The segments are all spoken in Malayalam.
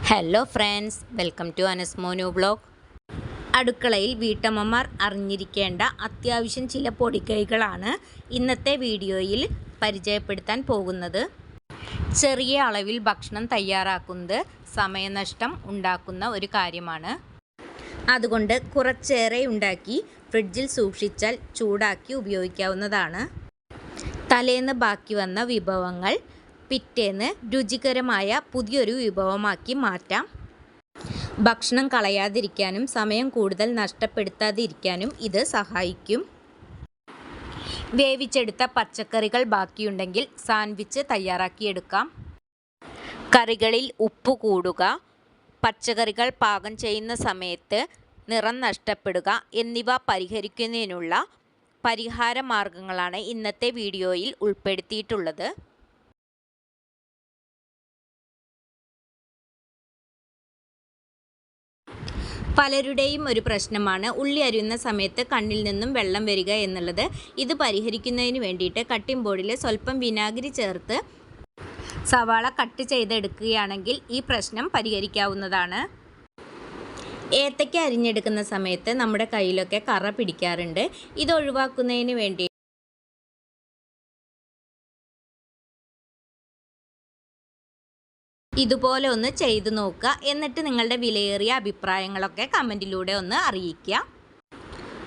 ഹലോ ഫ്രണ്ട്സ്, വെൽക്കം ടു അനസ്മോനു ബ്ലോഗ്. അടുക്കളയിൽ വീട്ടമ്മമാർ അറിഞ്ഞിരിക്കേണ്ട അത്യാവശ്യം ചില പൊടിക്കൈകളാണ് ഇന്നത്തെ വീഡിയോയിൽ പരിചയപ്പെടുത്താൻ പോകുന്നത്. ചെറിയ അളവിൽ ഭക്ഷണം തയ്യാറാക്കുന്നത് സമയനഷ്ടം ഉണ്ടാക്കുന്ന ഒരു കാര്യമാണ്. അതുകൊണ്ട് കുറച്ചേറെ ഉണ്ടാക്കി ഫ്രിഡ്ജിൽ സൂക്ഷിച്ചാൽ ചൂടാക്കി ഉപയോഗിക്കാവുന്നതാണ്. തലേന്ന് ബാക്കി വന്ന വിഭവങ്ങൾ പിറ്റേന്ന് രുചികരമായ പുതിയൊരു വിഭവമാക്കി മാറ്റാം. ഭക്ഷണം കളയാതിരിക്കാനും സമയം കൂടുതൽ നഷ്ടപ്പെടുത്താതിരിക്കാനും ഇത് സഹായിക്കും. വേവിച്ചെടുത്ത പച്ചക്കറികൾ ബാക്കിയുണ്ടെങ്കിൽ സാൻഡ്വിച്ച് തയ്യാറാക്കിയെടുക്കാം. കറികളിൽ ഉപ്പ് കൂടുക, പച്ചക്കറികൾ പാകം ചെയ്യുന്ന സമയത്ത് നിറം നഷ്ടപ്പെടുക എന്നിവ പരിഹരിക്കുന്നതിനുള്ള പരിഹാര മാർഗങ്ങളാണ് ഇന്നത്തെ വീഡിയോയിൽ ഉൾപ്പെടുത്തിയിട്ടുള്ളത്. പലരുടെയും ഒരു പ്രശ്നമാണ് ഉള്ളി അരിയുന്ന സമയത്ത് കണ്ണിൽ നിന്നും വെള്ളം വരിക എന്നുള്ളത്. ഇത് പരിഹരിക്കുന്നതിന് വേണ്ടിയിട്ട് കട്ടിംഗ് ബോർഡിൽ സ്വല്പം വിനാഗിരി ചേർത്ത് സവാള കട്ട് ചെയ്തെടുക്കുകയാണെങ്കിൽ ഈ പ്രശ്നം പരിഹരിക്കാവുന്നതാണ്. ഏത്തയ്ക്ക അരിഞ്ഞെടുക്കുന്ന സമയത്ത് നമ്മുടെ കയ്യിലൊക്കെ കറ പിടിക്കാറുണ്ട്. ഇത് ഒഴിവാക്കുന്നതിന് വേണ്ടി ഇതുപോലെ ഒന്ന് ചെയ്തു നോക്കുക. എന്നിട്ട് നിങ്ങളുടെ വിലയേറിയ അഭിപ്രായങ്ങളൊക്കെ കമൻറ്റിലൂടെ ഒന്ന് അറിയിക്കുക.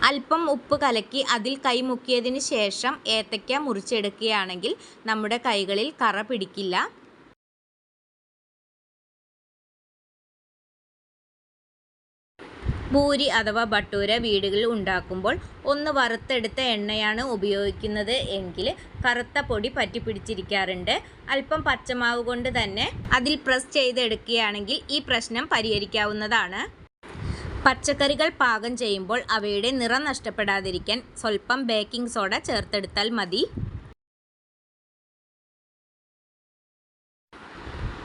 അല്പം ഉപ്പ് കലക്കി അതിൽ കൈ മുക്കിയതിന് ശേഷം ഏത്തയ്ക്ക മുറിച്ചെടുക്കുകയാണെങ്കിൽ നമ്മുടെ കൈകളിൽ കറ പിടിക്കില്ല. പൂരി അഥവാ ഭട്ടൂര വീടുകളിൽ ഉണ്ടാക്കുമ്പോൾ ഒന്ന് വറുത്തെടുത്ത എണ്ണയാണ് ഉപയോഗിക്കുന്നത് എങ്കിൽ കറുത്ത പൊടി പറ്റിപ്പിടിച്ചിരിക്കാറുണ്ട്. അല്പം പച്ചമാവ് കൊണ്ട് തന്നെ അതിൽ പ്രസ് ചെയ്തെടുക്കുകയാണെങ്കിൽ ഈ പ്രശ്നം പരിഹരിക്കാവുന്നതാണ്. പച്ചക്കറികൾ പാകം ചെയ്യുമ്പോൾ അവയുടെ നിറം നഷ്ടപ്പെടാതിരിക്കാൻ സ്വല്പം ബേക്കിംഗ് സോഡ ചേർത്തെടുത്താൽ മതി.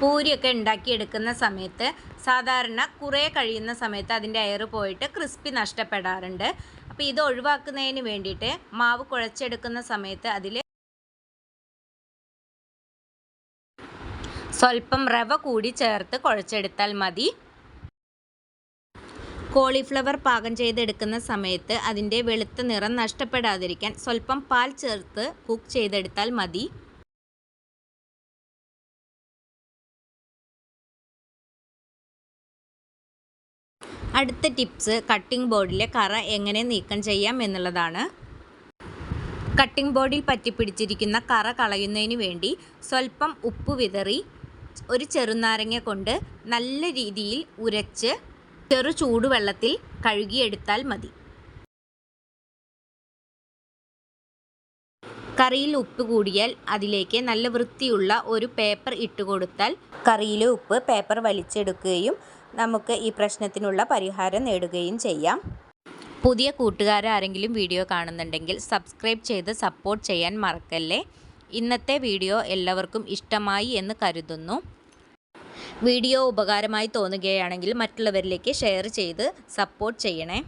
പൂരിയൊക്കെ ഉണ്ടാക്കിയെടുക്കുന്ന സമയത്ത് സാധാരണ കുറേ കഴിയുന്ന സമയത്ത് അതിൻ്റെ എയർ പോയിട്ട് ക്രിസ്പി നഷ്ടപ്പെടാറുണ്ട്. അപ്പോൾ ഇത് ഒഴിവാക്കുന്നതിന് വേണ്ടിയിട്ട് മാവ് കുഴച്ചെടുക്കുന്ന സമയത്ത് അതിൽ സ്വല്പം റവ കൂടി ചേർത്ത് കുഴച്ചെടുത്താൽ മതി. കോളിഫ്ലവർ പാകം ചെയ്തെടുക്കുന്ന സമയത്ത് അതിൻ്റെ വെളുത്ത നിറം നഷ്ടപ്പെടാതിരിക്കാൻ സ്വല്പം പാൽ ചേർത്ത് കുക്ക് ചെയ്തെടുത്താൽ മതി. അടുത്ത ടിപ്സ് കട്ടിംഗ് ബോർഡിലെ കറ എങ്ങനെ നീക്കം ചെയ്യാം എന്നുള്ളതാണ്. കട്ടിംഗ് ബോർഡിൽ പറ്റിപ്പിടിച്ചിരിക്കുന്ന കറ കളയുന്നതിന് വേണ്ടി സ്വല്പം ഉപ്പ് വിതറി ഒരു ചെറുനാരങ്ങ കൊണ്ട് നല്ല രീതിയിൽ ഉരച്ച് ചെറു ചൂടുവെള്ളത്തിൽ കഴുകിയെടുത്താൽ മതി. കറിയിൽ ഉപ്പ് കൂടിയാൽ അതിലേക്ക് നല്ല വൃത്തിയുള്ള ഒരു പേപ്പർ ഇട്ടുകൊടുത്താൽ കറിയിലെ ഉപ്പ് പേപ്പർ വലിച്ചെടുക്കുകയും നമുക്ക് ഈ പ്രശ്നത്തിനുള്ള പരിഹാരം നേടുകയും ചെയ്യാം. പുതിയ കൂട്ടുകാരാരെങ്കിലും വീഡിയോ കാണുന്നുണ്ടെങ്കിൽ സബ്സ്ക്രൈബ് ചെയ്ത് സപ്പോർട്ട് ചെയ്യാൻ മറക്കല്ലേ. ഇന്നത്തെ വീഡിയോ എല്ലാവർക്കും ഇഷ്ടമായി എന്ന് കരുതുന്നു. വീഡിയോ ഉപകാരമായി തോന്നുകയാണെങ്കിൽ മറ്റുള്ളവരിലേക്ക് ഷെയർ ചെയ്ത് സപ്പോർട്ട് ചെയ്യണേ.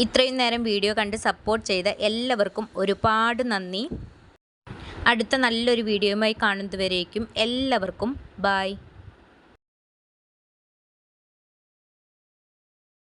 ഇത്രയും നേരം വീഡിയോ കണ്ട് സപ്പോർട്ട് ചെയ്ത എല്ലാവർക്കും ഒരുപാട് നന്ദി. അടുത്ത നല്ലൊരു വീഡിയോയുമായി കാണുന്നതുവരേക്കും എല്ലാവർക്കും ബൈ.